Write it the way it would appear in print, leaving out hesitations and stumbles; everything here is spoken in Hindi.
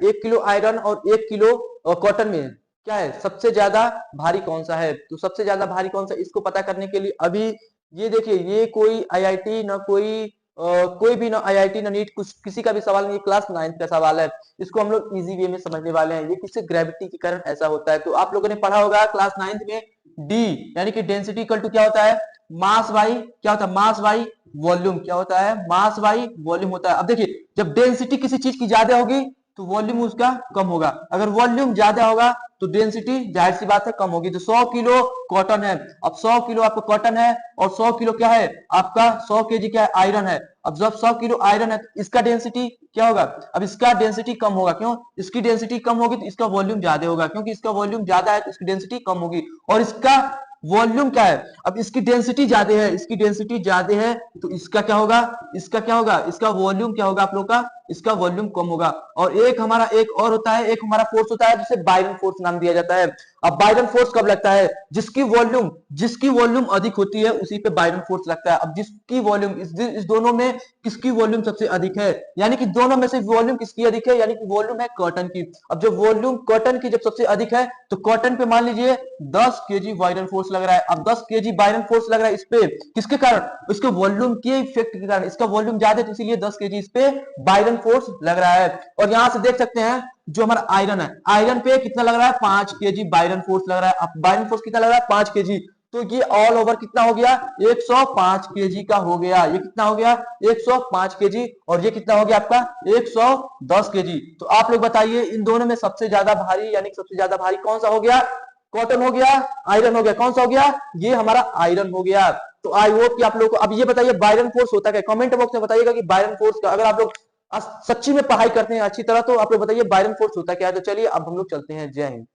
1 किलो आयरन और 1 किलो कॉटन में क्या है सबसे ज्यादा भारी कौन सा है? तो सबसे ज्यादा भारी कौन सा, इसको पता करने के लिए अभी ये देखिए, ये कोई आईआईटी ना कोई भी ना आईआईटी ना नीट, कुछ किसी का भी सवाल नहीं, क्लास 9th का सवाल है। इसको हम लोग इजी वे में समझने वाले हैं। ये किससे, ग्रेविटी के कारण ऐसा होता है। तो आप लोगों ने पढ़ा होगा क्लास 9th में, डी यानी कि डेंसिटी इक्वल टू क्या होता है, मास बाई क्या होता है, मास बाई वॉल्यूम। क्या होता है, मास बाई वॉल्यूम होता है। अब देखिए, जब डेंसिटी किसी चीज की ज्यादा होगी तो वॉल्यूम उसका कम होगा, अगर वॉल्यूम ज्यादा होगा तो डेंसिटी जाहिर सी बात है कम होगी। तो 100 किलो कॉटन है, अब 100 किलो आपका कॉटन है और 100 किलो क्या है आपका, 100 केजी क्या है, आयरन है। अब जब 100 किलो आयरन है तो इसका डेंसिटी क्या होगा, अब इसका डेंसिटी कम होगा। क्यों, इसकी डेंसिटी कम होगी तो इसका वॉल्यूम ज्यादा होगा, क्योंकि इसका वॉल्यूम ज्यादा है तो इसकी डेंसिटी कम होगी। और इसका वॉल्यूम क्या है, अब इसकी डेंसिटी ज्यादा है, इसकी डेंसिटी ज्यादा है तो इसका क्या होगा, इसका क्या होगा, इसका वॉल्यूम क्या होगा आप लोग का, इसका वॉल्यूम कम होगा। और एक हमारा एक और होता है, एक हमारा फोर्स होता है जिसे बायरन फोर्स नाम दिया जाता है। अब बायरन फोर्स कब लगता है, जिसकी वॉल्यूम अधिक होती है उसी पे बायरन फोर्स लगता है। अब जिसकी वॉल्यूम, इस दोनों में किसकी वॉल्यूम सबसे अधिक है, यानी कि दोनों में से वॉल्यूम किसकी अधिक है, यानी कि वॉल्यूम है कॉटन की। अब जो वॉल्यूम कॉटन की जब सबसे अधिक है तो कॉटन पे मान लीजिए 10 केजी बायरन फोर्स लग रहा है। अब 10 केजी बायरन फोर्स लग रहा है इस पे, किसके कारण, इसके वॉल्यूम के इफेक्ट के कारण। इसका वॉल्यूम ज्यादा है तो इसीलिए 10 केजी इस पे बायरन फोर्स लग रहा है। और यहां से देख सकते हैं जो हमारा आयरन है, आयरन पे कितना लग रहा है, 5 केजी बायरन फोर्स लग रहा है। अब बायरन फोर्स कितना लग रहा है, 5 केजी। तो ये ऑल ओवर कितना हो गया, 105 केजी का हो गया। ये कितना हो गया, 105 केजी। और ये कितना हो गया आपका, 110 केजी। तो आप लोग बताइए इन दोनों में सबसे ज्यादा भारी, यानी सबसे ज्यादा भारी कौन सा हो गया, कॉटन हो गया, आयरन हो गया, कौन सा हो गया, ये हमारा आयरन हो गया। तो आई होप कि आप लोग को अब ये बताइए बायरन फोर्स होता क्या, कमेंट बॉक्स में बताइएगा कि बायरन फोर्स का, अगर आप लोग सच्ची में पढ़ाई करते हैं अच्छी तरह तो आप लोग बताइए बायरन फोर्स होता क्या है। तो चलिए अब हम लोग चलते हैं, जय हिंद।